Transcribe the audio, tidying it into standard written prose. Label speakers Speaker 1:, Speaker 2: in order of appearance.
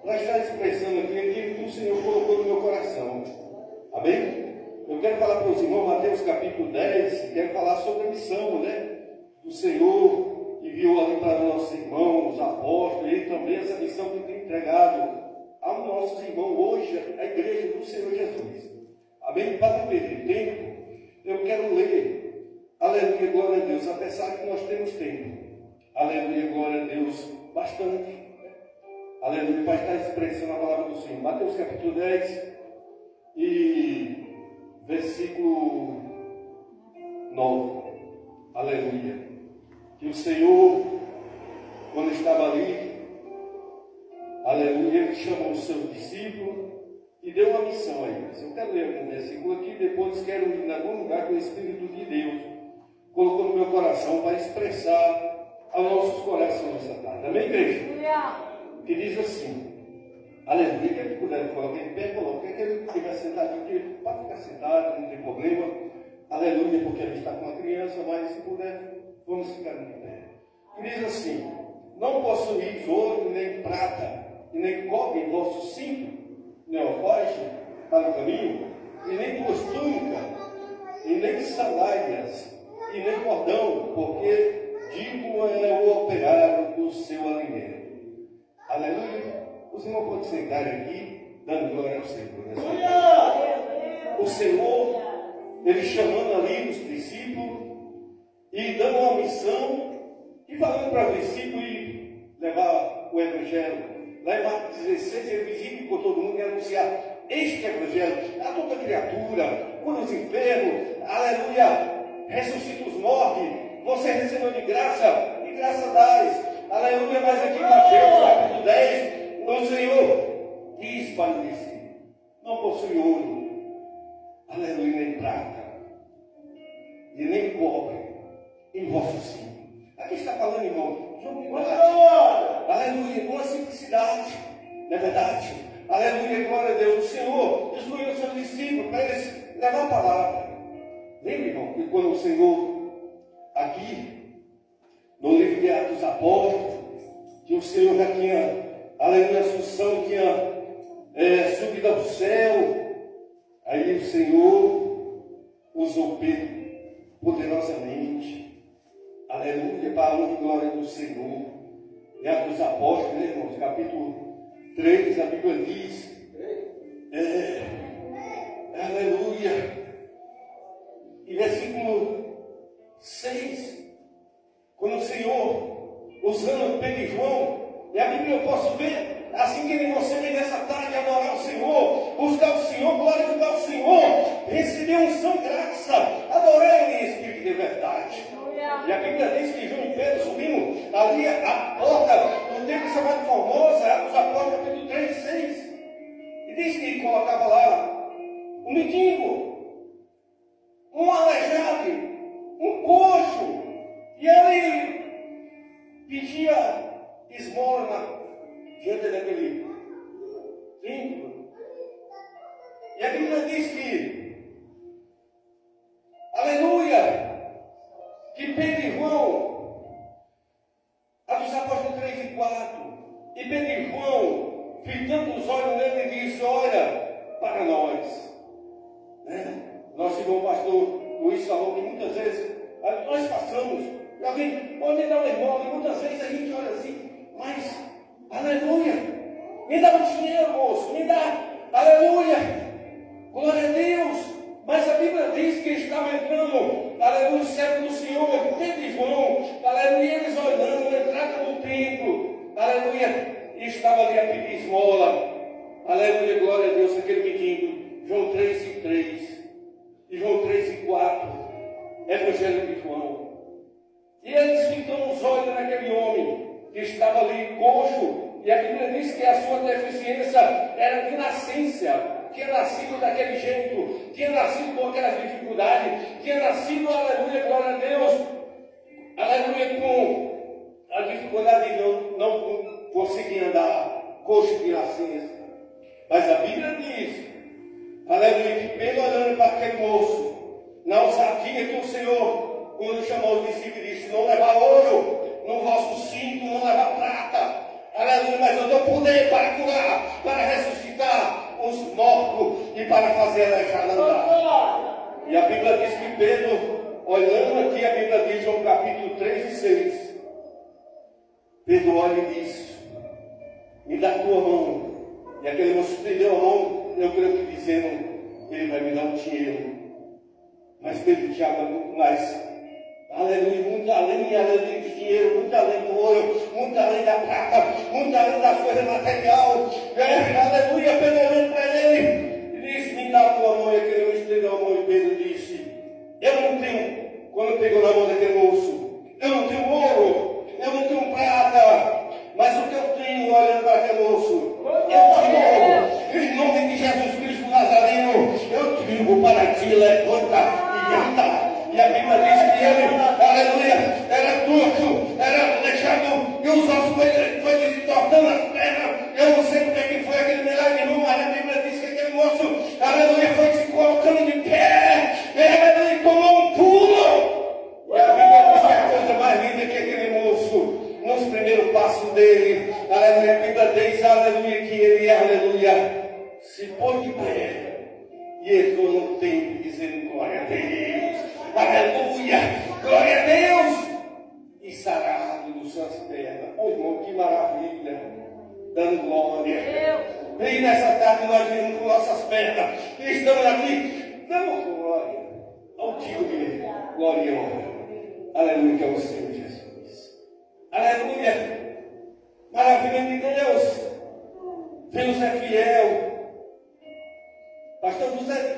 Speaker 1: para estar expressando aqui aquilo que o Senhor colocou no meu coração. Amém? Eu quero falar para os irmãos, Mateus capítulo 10, quero falar sobre a missão, do Senhor, que enviou ali para nossos irmãos, os apóstolos, e também essa missão que tem entregado aos nossos irmãos hoje, a igreja do Senhor Jesus. Amém? Para não perder tempo, eu quero ler, aleluia, glória a Deus, apesar que nós temos tempo, aleluia, glória a Deus, bastante, aleluia, para estar expressando a palavra do Senhor. Mateus capítulo 10 e versículo 9, aleluia, que o Senhor, quando estava ali, aleluia, ele chamou os seus discípulos e deu uma missão a eles. Eu quero ler um versículo aqui, depois quero ir em algum lugar que o Espírito de Deus colocou no meu coração para expressar aos nossos corações essa tarde. Amém, igreja? Que diz assim, aleluia, que ele puder colocar em pé, coloque, que ele estiver sentado aqui, pode ficar sentado, não tem problema, aleluia, porque a gente está com uma criança, mas se puder, vamos ficar em pé. Que diz assim, não possuís ouro nem prata, e nem cobre em vosso cinto, nem alforje para o caminho, e nem duas túnicas, e nem sandálias, e nem cordão, porque digo é o operário do seu alimento. Aleluia. Os irmãos podem sentar aqui, dando glória ao Senhor. O Senhor, ele chamando ali os discípulos, e dando uma missão, e falando para os discípulos ir levar o Evangelho. Lá em Marcos 16, ele visita por todo mundo e anunciar este Evangelho a toda criatura, cura os enfermos, aleluia, ressuscita os mortos, você recebeu de graça, e graça dás, aleluia. Mas aqui em Mateus capítulo 10, o Senhor diz para o discípulo, não possui ouro, aleluia, nem prata, e nem cobre em vosso cinto. Aqui está falando, irmão, de humildade, aleluia, com a simplicidade, não é verdade? Aleluia, glória a Deus. O Senhor escolheu os seus discípulos para eles levar a palavra. Lembra, irmão, que quando o Senhor, aqui, no livro de Atos dos Apóstolos, que o Senhor já tinha, aleluia, a Assunção, tinha subido ao céu, aí o Senhor usou Pedro poderosamente, aleluia, para a honra e glória do Senhor. Em Atos dos Apóstolos, né, irmãos, capítulo 3, a Bíblia diz, aleluia, e versículo 6, quando o Senhor, usando Pedro e João, e a Bíblia eu posso ver, assim que você vem nessa tarde adorar o Senhor, buscar o Senhor, glorificar o Senhor, receber unção e graça, adorar Ele em espírito de verdade. E a Bíblia diz que João e Pedro subindo ali a porta do templo chamado Formosa, Atos dos Apóstolos, capítulo 3, 6, e diz que colocava lá um mendigo, um aleijado, um coxo, e ele pedia esmola diante daquele templo. E a Bíblia diz que, aleluia, que Pedro e João, Atos dos Apóstolos 3 e 4, e Pedro e João, fitando os olhos nele, disse, olha para nós. Nosso irmão pastor Luiz falou que muitas vezes nós passamos, alguém pode dar uma esmola, e muitas vezes a gente olha assim, mas, aleluia, me dá um dinheiro, moço, me dá, aleluia, glória a Deus. Mas a Bíblia diz que estava entrando, aleluia, o servo do Senhor, Pedro e João, aleluia, eles olhando a entrada do templo, aleluia, e estava ali a pedir esmola, aleluia, glória a Deus, aquele menino, João 3 e 3, e João 3 e 4, Evangelho de João. E eles ficam os olhos naquele homem que estava ali coxo, e a Bíblia diz que a sua deficiência era de nascença, tinha nascido daquele jeito, tinha nascido com aquelas dificuldades, tinha nascido, aleluia, glória a Deus, aleluia, com a dificuldade de não conseguir andar, coxo de nascença. Mas a Bíblia diz, aleluia, que Pedro olhando para aquele moço, na ousadia que o Senhor, quando chamou os discípulos, disse, não levar ouro no vosso cinto, não levar prata, aleluia, mas eu dou poder para curar. para fazer aleijado andar. E a Bíblia diz que Pedro, olhando aqui, a Bíblia diz, João capítulo 3 e 6, Pedro olha e diz: me dá a tua mão. E aquele moço estendeu a mão, eu creio que dizendo: ele vai me dar um dinheiro. Mas Pedro tinha muito mais. Aleluia, muito além, aleluia, do dinheiro, muito além do ouro, muito além da prata, muito além das coisas materiais. Aleluia, Pedro olhando para ele e disse: me dá a tua mão. E aquele moço estendeu a mão e Pedro disse: eu não tenho. Quando pegou na mão daquele moço, eu não tenho ouro, eu não tenho prata, mas o que eu tenho, olhando para aquele moço, eu digo, em nome de Jesus Cristo Nazareno, eu digo para ti, levanta e anda. E a Bíblia diz que ele, aleluia, era torto, era aleijado, e os ossos foi lhe tortando as pernas. Eu não sei como é que foi aquele milagre, não, mas a Bíblia diz que aquele moço, aleluia, foi se colocando de pé, aleluia, tomou um pulo. E a Bíblia diz que a coisa mais linda é que aquele moço, nos primeiros passos dele, aleluia, a Bíblia diz, aleluia, que ele, aleluia, se pôs de pé e entrou no templo dizendo: glória a Deus, aleluia, glória a Deus, e sarado dos suas pernas. Oh, irmão, que maravilha, dando glória. Vem nessa tarde nós vimos com nossas pernas e estamos aqui dando glória ao Tio dele, glória e honra, aleluia, que é o Senhor Jesus. Aleluia, maravilha de Deus. Deus é fiel. Pastor José,